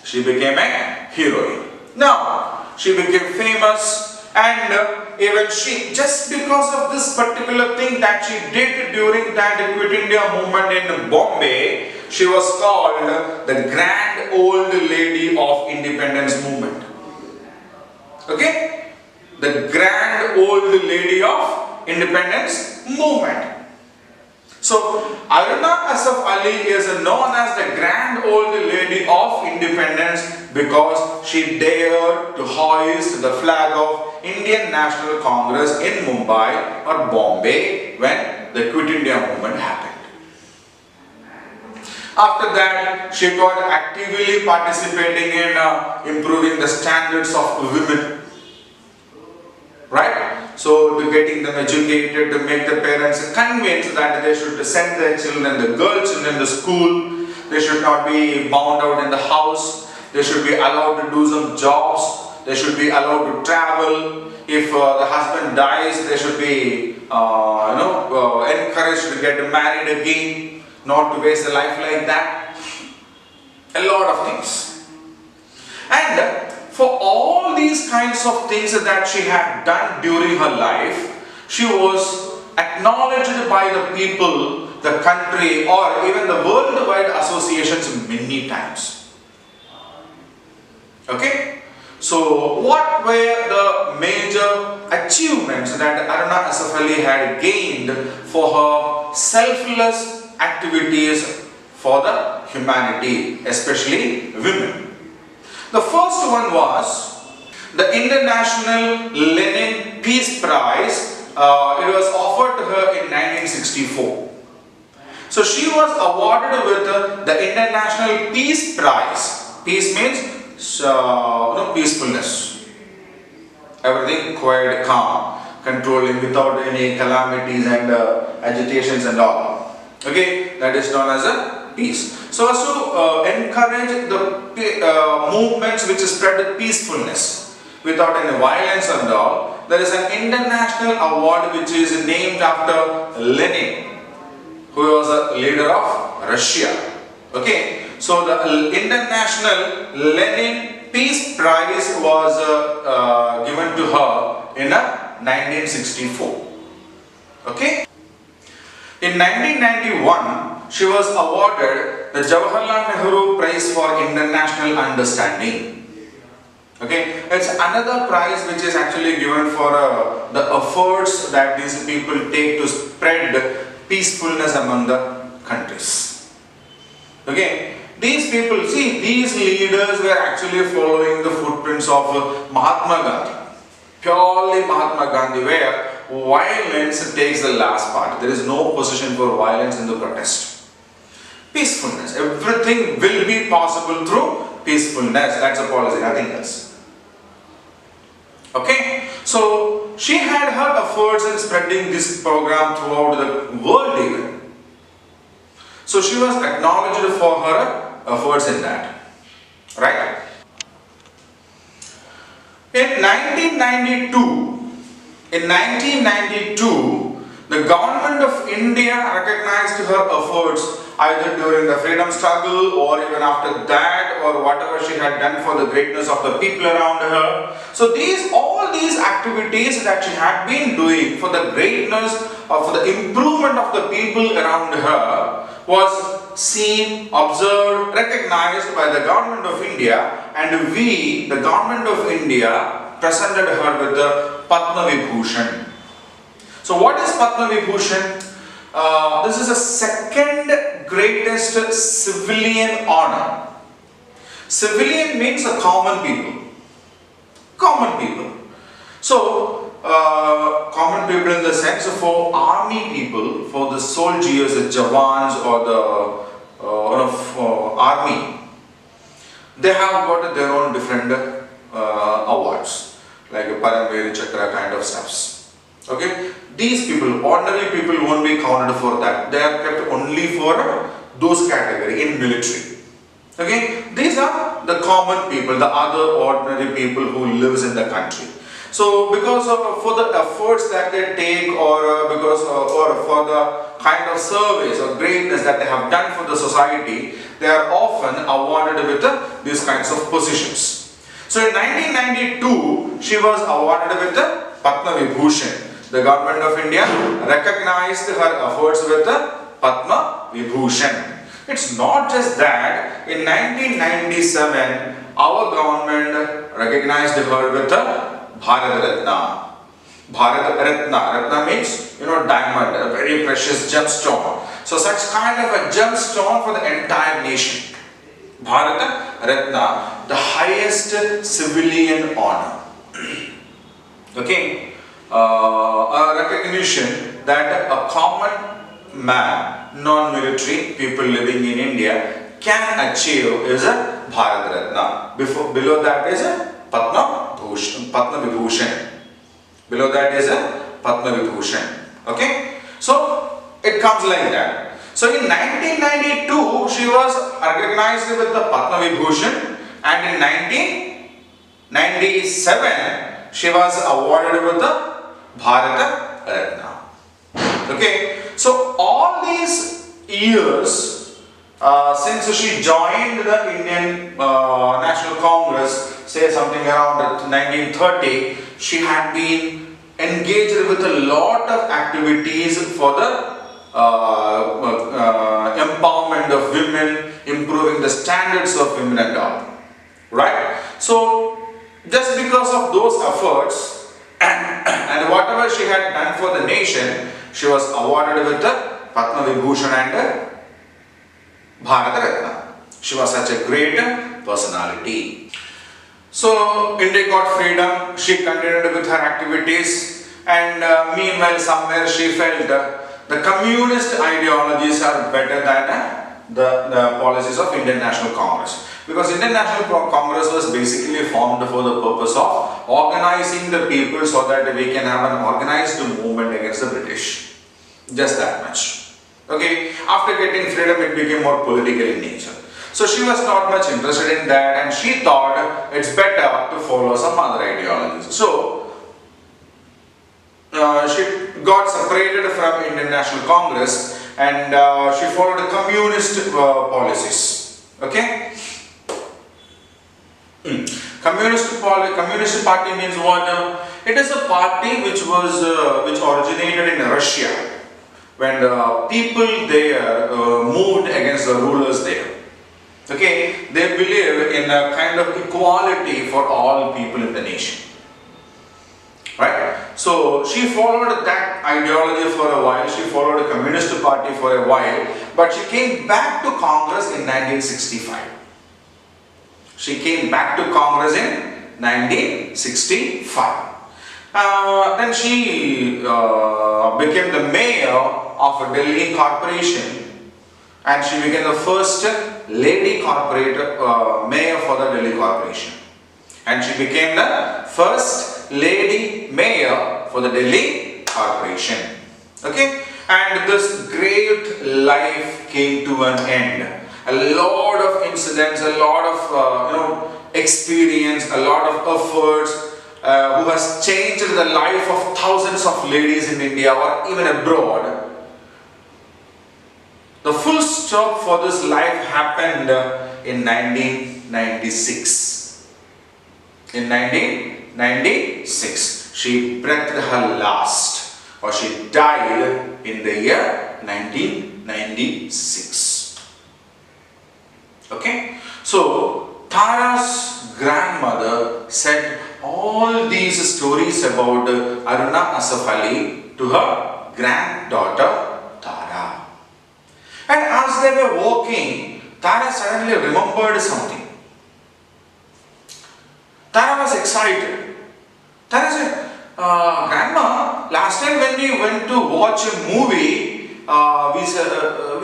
She became a heroine. Now, she became famous, and even she, just because of this particular thing that she did during that Quit India movement in Bombay, she was called the Grand Old Lady of Independence Movement. Okay? The Grand Old Lady of Independence Movement. So, Aruna Asaf Ali is known as the Grand Old Lady of Independence because she dared to hoist the flag of Indian National Congress in Mumbai or Bombay when the Quit India movement happened. After that, she got actively participating in improving the standards of women. Right? So, to getting them educated, to make the parents convinced that they should send their children, the girl children, to school. They should not be bound out in the house. They should be allowed to do some jobs. They should be allowed to travel. If the husband dies, they should be encouraged to get married again, not to waste a life like that. A lot of things. And for all these kinds of things that she had done during her life, she was acknowledged by the people, the country, or even the worldwide associations many times. Okay? So, what were the major achievements that Aruna Asaf Ali had gained for her selfless activities for the humanity, especially women? The first one was the International Lenin Peace Prize. It was offered to her in 1964. So she was awarded with the International Peace Prize. Peace means peacefulness. Everything quiet, calm, controlling without any calamities and agitations and all. Okay, that is known as a peace. So as to encourage the movements which spread peacefulness without any violence and all, there is an international award which is named after Lenin, who was a leader of Russia. Okay, so the International Lenin Peace Prize was given to her in 1964. Okay. In 1991, she was awarded the Jawaharlal Nehru Prize for International Understanding. Okay, it's another prize which is actually given for the efforts that these people take to spread peacefulness among the countries. Okay, these people, see, these leaders were actually following the footprints of Mahatma Gandhi, purely Mahatma Gandhi, where violence takes the last part. There is no position for violence in the protest. Peacefulness. Everything will be possible through peacefulness. That's a policy, nothing else. Okay? So, she had her efforts in spreading this program throughout the world even. So, she was acknowledged for her efforts in that. Right? In 1992, the government of India recognized her efforts either during the freedom struggle or even after that, or whatever she had done for the greatness of the people around her. So all these activities that she had been doing for the greatness or for the improvement of the people around her was seen, observed, recognized by the government of India, and we, the government of India, presented her with the Padma Vibhushan. So what is Padma Vibhushan? This is the second greatest civilian honor. Civilian means a common people. Common people. So, common people in the sense of for army people, for the soldiers, the Jawans or the army, they have got their own different awards, like a Paramvir Chakra kind of stuffs. Okay, these people, ordinary people, won't be counted for that. They are kept only for those category in military. Okay, these are the common people, the other ordinary people who lives in the country. So, because of for the efforts that they take, or because or for the kind of service or greatness that they have done for the society, they are often awarded with these kinds of positions. So in 1992, she was awarded with the Padma Vibhushan. The government of India recognized her efforts with the Padma Vibhushan. It's not just that, in 1997, our government recognized her with the Bharat Ratna. Bharat Ratna. Ratna means, diamond, a very precious gemstone. So such kind of a gemstone for the entire nation. Bharat Ratna, the highest civilian honor. Okay, a recognition that a common man, non-military people living in India can achieve is a Bharat Ratna. Below that is a Padma Vibhushan. Below that is a Padma Vibhushan. Okay, so it comes like that. So in 1992, she was recognized with the Padma Vibhushan, and in 1997, she was awarded with the Bharat Ratna. Okay, so all these years since she joined the Indian National Congress, say something around 1930, she had been engaged with a lot of activities for the empowerment of women, improving the standards of women and all. Right? So, just because of those efforts and whatever she had done for the nation, she was awarded with the Padma Vibhushan and Bharat Ratna. She was such a great personality. So, India got freedom, she continued with her activities, and meanwhile somewhere she felt the communist ideologies are better than the policies of Indian National Congress. Because Indian National Congress was basically formed for the purpose of organizing the people so that we can have an organized movement against the British. Just that much. Okay, after getting freedom it became more political in nature. So she was not much interested in that, and she thought it's better to follow some other ideologies. So she got separated from Indian National Congress, and she followed communist policies. Okay. Communist party means what? It is a party which originated in Russia, when the people there moved against the rulers there. Okay, they believe in a kind of equality for all people in the nation. Right? So she followed that ideology for a while. She followed the Communist Party for a while, but she came back to Congress in 1965. She came back to Congress in 1965. Then she became the mayor of a Delhi corporation, and she became the first lady mayor for the Delhi corporation. And she became the first lady mayor for the Delhi corporation. Okay? And this great life came to an end. A lot of incidents, a lot of experience, a lot of efforts, who has changed the life of thousands of ladies in India or even abroad. The full stop for this life happened in 1996. In 1996, she breathed her last, or she died in the year 1996. Okay, so Tara's grandmother said all these stories about Aruna Asaf to her granddaughter Tara. And as they were walking, Tara suddenly remembered something. Tara was excited. Tara said, Grandma, last time when we went to watch a movie, we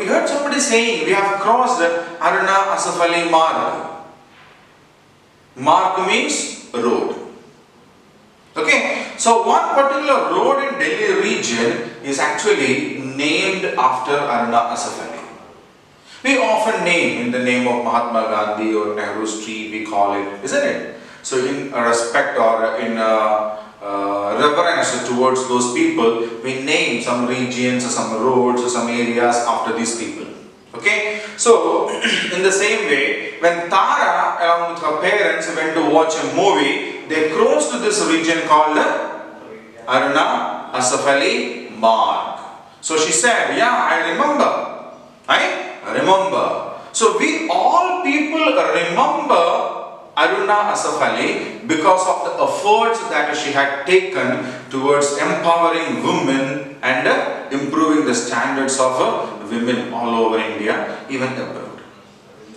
heard somebody saying we have crossed Aruna Asaf Marg. Marg means road. Okay, so one particular road in Delhi region is actually named after Aruna Asaf. We often name in the name of Mahatma Gandhi or Nehru Street, we call it, isn't it? So in respect or in reverence towards those people, we name some regions or some roads or some areas after these people. Okay, so in the same way, when Tara along with her parents went to watch a movie, they crossed to this region called Aruna Asaf Mark. So she said, yeah, I remember. I remember. So we all people remember Aruna Asaf because of the efforts that she had taken towards empowering women and improving the standards of women all over India, even abroad.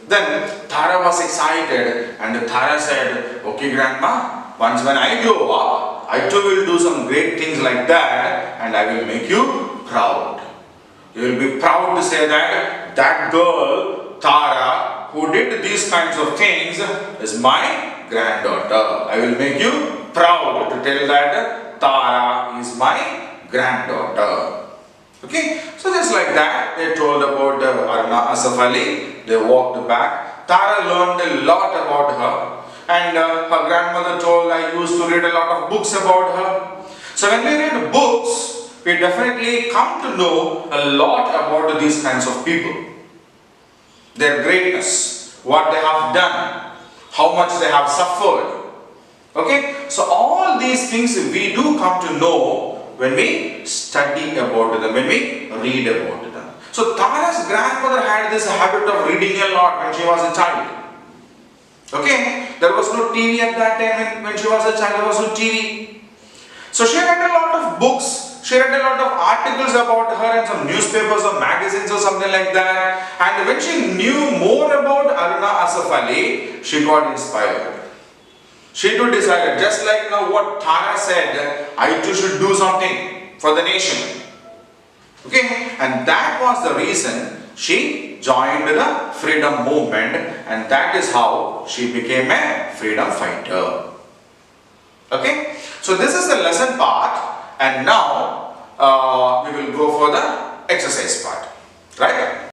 Then Tara was excited and Tara said, okay grandma, once when I grow up, I too will do some great things like that and I will make you proud. You will be proud to say that that girl, Tara, who did these kinds of things is my granddaughter. I will make you proud to tell that Tara is my granddaughter. Okay, so just like that, they told about Aruna Asaf. They walked back. Tara learned a lot about her, and her grandmother told, I used to read a lot of books about her. So when we read books, we definitely come to know a lot about these kinds of people. Their greatness, what they have done, how much they have suffered. Okay, so all these things we do come to know when we study about them, when we read about them. So Tara's grandmother had this habit of reading a lot when she was a child. Okay, there was no TV at that time when she was a child, there was no TV. So she read a lot of books, she read a lot of articles about her in some newspapers or magazines or something like that. And when she knew more about Aruna Asaf, she got inspired. She too decided, just like now what Tara said, I too should do something for the nation. Okay, and that was the reason she joined the freedom movement, and that is how she became a freedom fighter. Okay, so this is the lesson part, and now we will go for the exercise part, right?